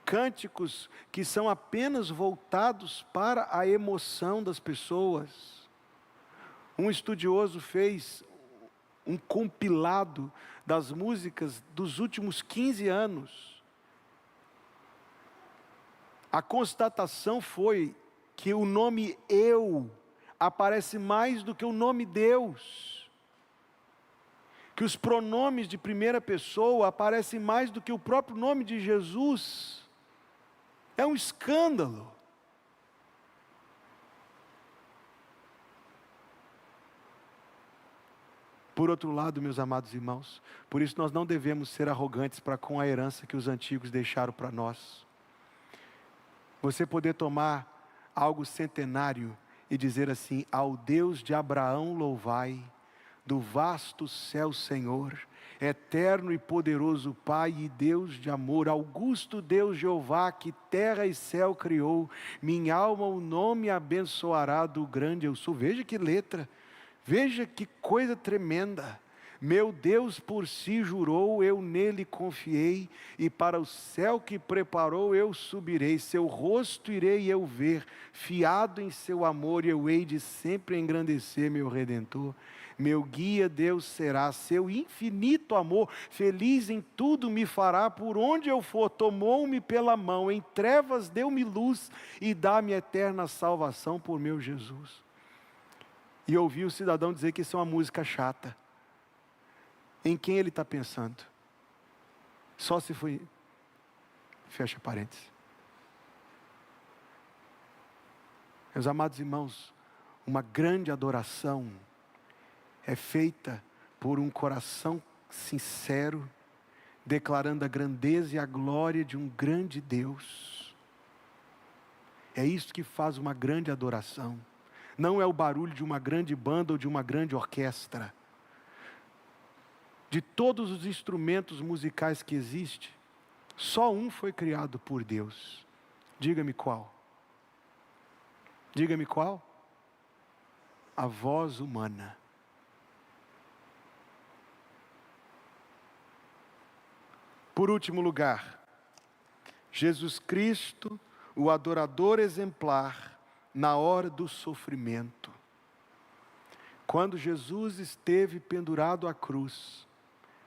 cânticos que são apenas voltados para a emoção das pessoas. Um estudioso fez um compilado das músicas dos últimos 15 anos. A constatação foi que o nome eu aparece mais do que o nome Deus. Que os pronomes de primeira pessoa aparecem mais do que o próprio nome de Jesus. É um escândalo. Por outro lado, meus amados irmãos, por isso nós não devemos ser arrogantes para com a herança que os antigos deixaram para nós. Você poder tomar algo centenário e dizer assim: ao Deus de Abraão louvai, do vasto céu Senhor, eterno e poderoso Pai e Deus de amor, augusto Deus Jeová, que terra e céu criou, minha alma o nome abençoará do grande eu sou. Veja que letra, veja que coisa tremenda. Meu Deus por si jurou, eu nele confiei, e para o céu que preparou eu subirei, seu rosto irei eu ver, fiado em seu amor eu hei de sempre engrandecer meu Redentor. Meu guia Deus será, seu infinito amor, feliz em tudo me fará, por onde eu for, tomou-me pela mão, em trevas deu-me luz, e dá-me eterna salvação por meu Jesus. E ouvi o cidadão dizer que isso é uma música chata. Em quem ele está pensando? Só se foi... Fecha parênteses. Meus amados irmãos, uma grande adoração é feita por um coração sincero, declarando a grandeza e a glória de um grande Deus. É isso que faz uma grande adoração. Não é o barulho de uma grande banda ou de uma grande orquestra. De todos os instrumentos musicais que existem, só um foi criado por Deus. Diga-me qual? Diga-me qual? A voz humana. Por último lugar, Jesus Cristo, o adorador exemplar, na hora do sofrimento. Quando Jesus esteve pendurado à cruz,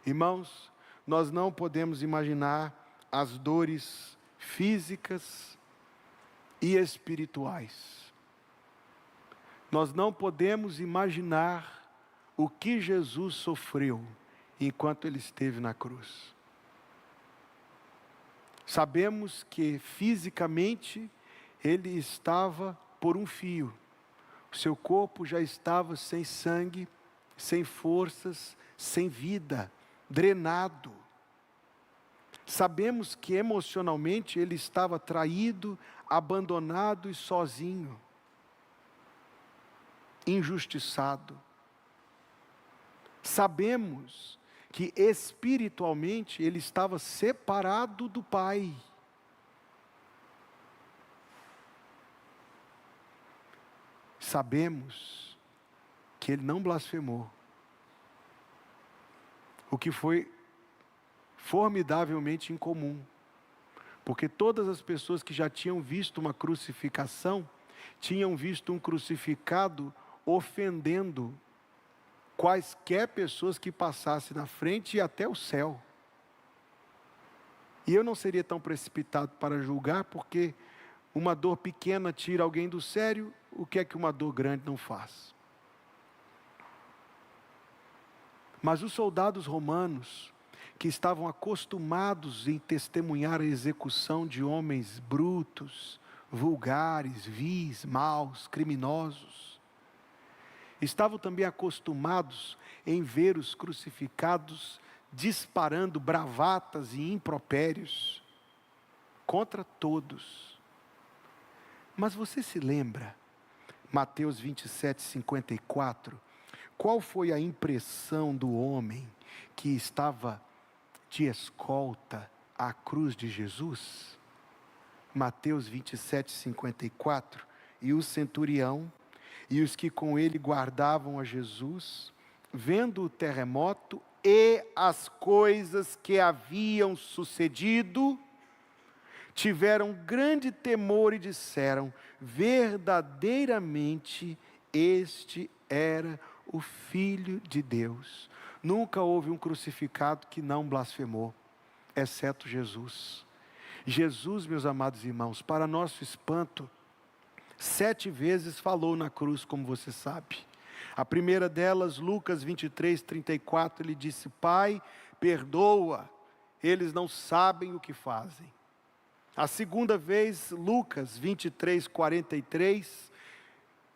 irmãos, nós não podemos imaginar as dores físicas e espirituais. Nós não podemos imaginar o que Jesus sofreu enquanto ele esteve na cruz. Sabemos que fisicamente ele estava por um fio. O seu corpo já estava sem sangue, sem forças, sem vida, drenado. Sabemos que emocionalmente ele estava traído, abandonado e sozinho, injustiçado. Sabemos que espiritualmente ele estava separado do Pai. Sabemos que ele não blasfemou, o que foi formidavelmente incomum, porque todas as pessoas que já tinham visto uma crucificação, tinham visto um crucificado ofendendo quaisquer pessoas que passassem na frente e até o céu. E eu não seria tão precipitado para julgar, porque uma dor pequena tira alguém do sério, o que é que uma dor grande não faz? Mas os soldados romanos, que estavam acostumados em testemunhar a execução de homens brutos, vulgares, vis, maus, criminosos, estavam também acostumados em ver os crucificados disparando bravatas e impropérios contra todos. Mas você se lembra, Mateus 27, 54, qual foi a impressão do homem que estava de escolta à cruz de Jesus? Mateus 27, 54, e o centurião e os que com ele guardavam a Jesus, vendo o terremoto e as coisas que haviam sucedido, tiveram grande temor e disseram: verdadeiramente este era o Filho de Deus. Nunca houve um crucificado que não blasfemou, exceto Jesus. Jesus, meus amados irmãos, para nosso espanto, 7 vezes falou na cruz, como você sabe. A primeira delas, Lucas 23, 34, ele disse: Pai, perdoa, eles não sabem o que fazem. A segunda vez, Lucas 23, 43,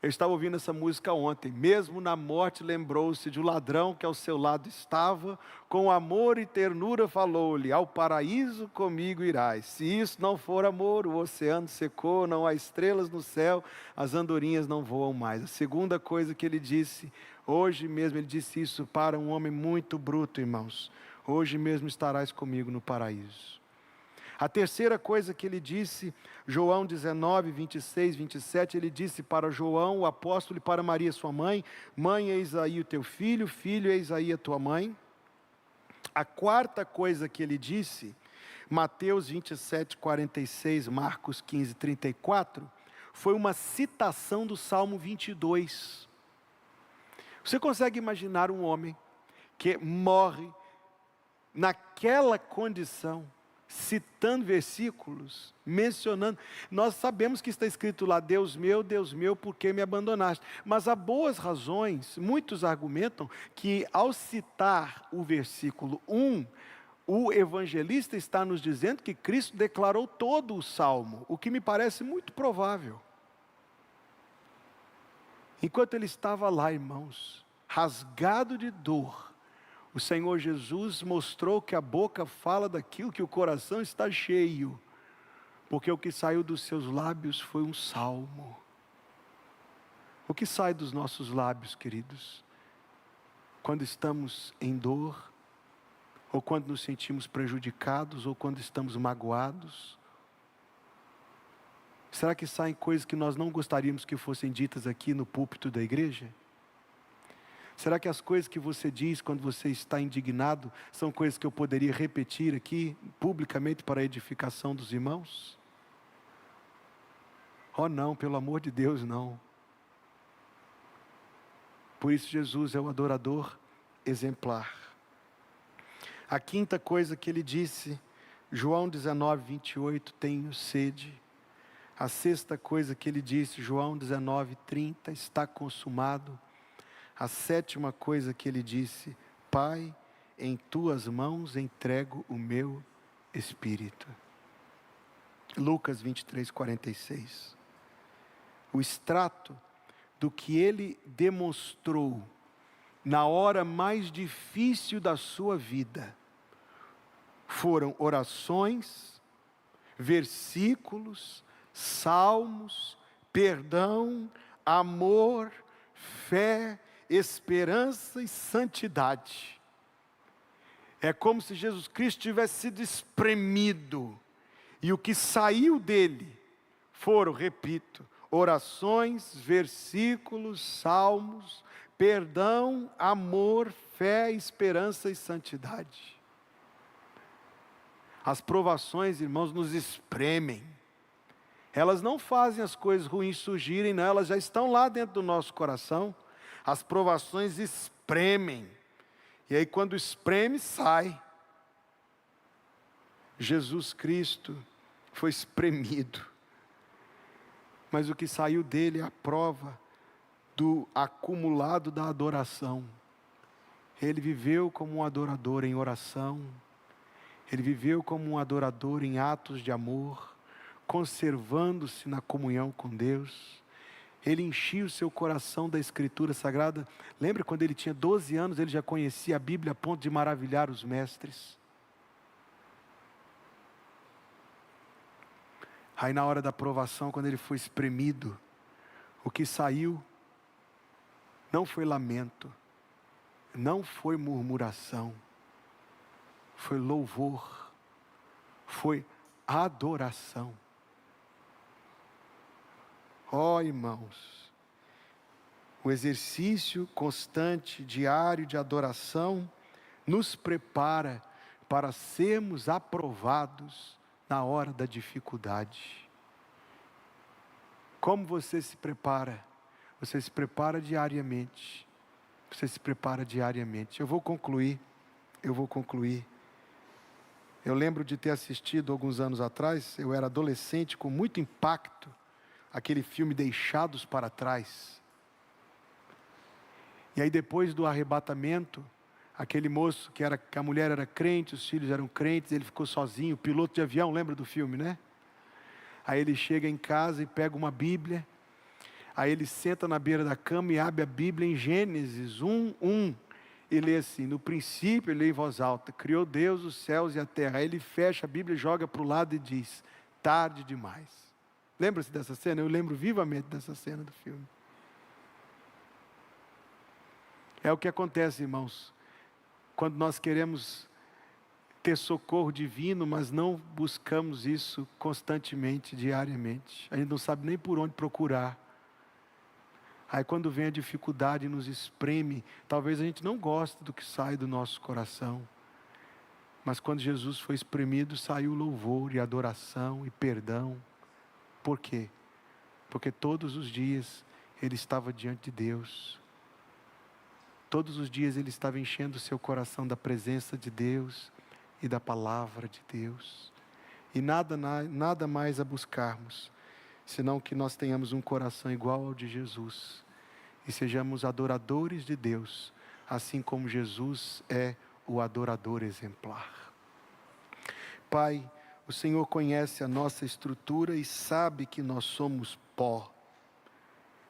eu estava ouvindo essa música ontem. Mesmo na morte lembrou-se de um ladrão que ao seu lado estava, com amor e ternura falou-lhe: ao paraíso comigo irás. Se isso não for amor, o oceano secou, não há estrelas no céu, as andorinhas não voam mais. A segunda coisa que ele disse, hoje mesmo ele disse isso para um homem muito bruto, irmãos: hoje mesmo estarás comigo no paraíso. A terceira coisa que ele disse, João 19, 26, 27, ele disse para João, o apóstolo, e para Maria, sua mãe: mãe, eis aí o teu filho, filho, eis aí a tua mãe. A quarta coisa que ele disse, Mateus 27, 46, Marcos 15, 34, foi uma citação do Salmo 22. Você consegue imaginar um homem que morre naquela condição, citando versículos, mencionando? Nós sabemos que está escrito lá: Deus meu, por que me abandonaste? Mas há boas razões, muitos argumentam que ao citar o versículo 1, o evangelista está nos dizendo que Cristo declarou todo o Salmo, o que me parece muito provável. Enquanto ele estava lá, irmãos, rasgado de dor, o Senhor Jesus mostrou que a boca fala daquilo que o coração está cheio, porque o que saiu dos seus lábios foi um salmo. O que sai dos nossos lábios, queridos, quando estamos em dor, ou quando nos sentimos prejudicados, ou quando estamos magoados? Será que saem coisas que nós não gostaríamos que fossem ditas aqui no púlpito da igreja? Será que as coisas que você diz quando você está indignado são coisas que eu poderia repetir aqui publicamente para a edificação dos irmãos? Oh não, pelo amor de Deus, não. Por isso Jesus é o adorador exemplar. A quinta coisa que ele disse, João 19, 28, tenho sede. A sexta coisa que ele disse, João 19, 30, está consumado. A sétima coisa que ele disse, Pai, em tuas mãos entrego o meu espírito. Lucas 23, 46. O extrato do que ele demonstrou na hora mais difícil da sua vida foram orações, versículos, salmos, perdão, amor, fé, esperança e santidade. É como se Jesus Cristo tivesse sido espremido, e o que saiu dele foram, repito, orações, versículos, salmos, perdão, amor, fé, esperança e santidade. As provações, irmãos, nos espremem. Elas não fazem as coisas ruins surgirem, não, elas já estão lá dentro do nosso coração. As provações espremem. E aí quando espreme, sai. Jesus Cristo foi espremido. Mas o que saiu dele é a prova do acumulado da adoração. Ele viveu como um adorador em oração. Ele viveu como um adorador em atos de amor, conservando-se na comunhão com Deus. Ele enchia o seu coração da Escritura Sagrada. Lembra quando ele tinha 12 anos, ele já conhecia a Bíblia a ponto de maravilhar os mestres. Aí na hora da provação, quando ele foi espremido, o que saiu não foi lamento, não foi murmuração, foi louvor, foi adoração. Ó irmãos, o exercício constante, diário de adoração, nos prepara para sermos aprovados na hora da dificuldade. Como você se prepara? Você se prepara diariamente. Você se prepara diariamente. Eu vou concluir. Eu lembro de ter assistido alguns anos atrás, eu era adolescente, com muito impacto, aquele filme Deixados para Trás. E aí depois do arrebatamento, aquele moço que a mulher era crente, os filhos eram crentes, ele ficou sozinho, piloto de avião, lembra do filme, né? Aí ele chega em casa e pega uma Bíblia, aí ele senta na beira da cama e abre a Bíblia em Gênesis 1:1, e lê assim: no princípio, ele lê em voz alta, criou Deus os céus e a terra. Aí ele fecha a Bíblia, joga para o lado e diz: tarde demais. Lembra-se dessa cena? Eu lembro vivamente dessa cena do filme. É o que acontece, irmãos, quando nós queremos ter socorro divino, mas não buscamos isso constantemente, diariamente. A gente não sabe nem por onde procurar. Aí quando vem a dificuldade nos espreme, talvez a gente não goste do que sai do nosso coração. Mas quando Jesus foi espremido, saiu louvor e adoração e perdão. Por quê? Porque todos os dias ele estava diante de Deus. Todos os dias ele estava enchendo o seu coração da presença de Deus e da palavra de Deus. E nada mais a buscarmos, senão que nós tenhamos um coração igual ao de Jesus. E sejamos adoradores de Deus, assim como Jesus é o adorador exemplar. Pai, o Senhor conhece a nossa estrutura e sabe que nós somos pó.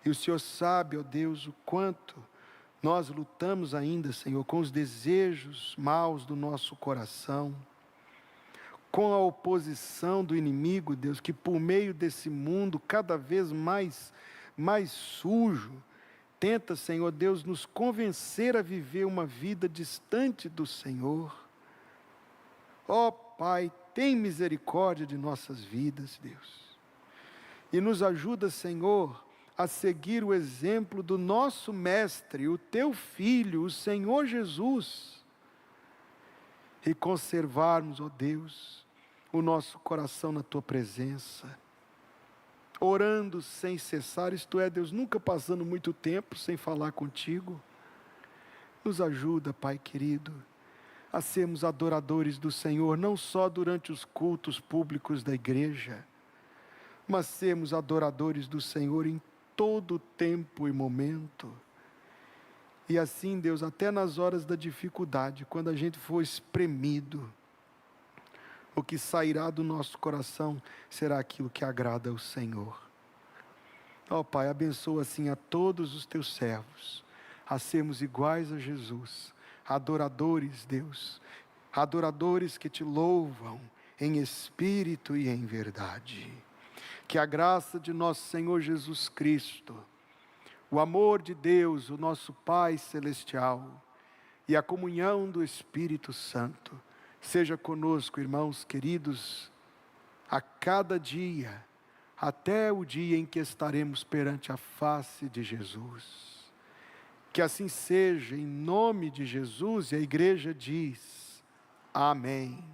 E o Senhor sabe, ó Deus, o quanto nós lutamos ainda, Senhor, com os desejos maus do nosso coração, com a oposição do inimigo, Deus, que por meio desse mundo cada vez mais sujo, tenta, Senhor Deus, nos convencer a viver uma vida distante do Senhor. Ó Pai, tem misericórdia de nossas vidas, Deus. E nos ajuda, Senhor, a seguir o exemplo do nosso Mestre, o Teu Filho, o Senhor Jesus. E conservarmos, ó Deus, o nosso coração na Tua presença. Orando sem cessar, isto é, Deus, nunca passando muito tempo sem falar contigo. Nos ajuda, Pai querido, a sermos adoradores do Senhor, não só durante os cultos públicos da igreja, mas sermos adoradores do Senhor em todo tempo e momento. E assim, Deus, até nas horas da dificuldade, quando a gente for espremido, o que sairá do nosso coração será aquilo que agrada ao Senhor. Ó Pai, abençoa assim a todos os Teus servos, a sermos iguais a Jesus, adoradores, Deus, adoradores que Te louvam em espírito e em verdade. Que a graça de nosso Senhor Jesus Cristo, o amor de Deus, o nosso Pai Celestial, e a comunhão do Espírito Santo, seja conosco, irmãos queridos, a cada dia, até o dia em que estaremos perante a face de Jesus. Que assim seja, em nome de Jesus, e a igreja diz, amém.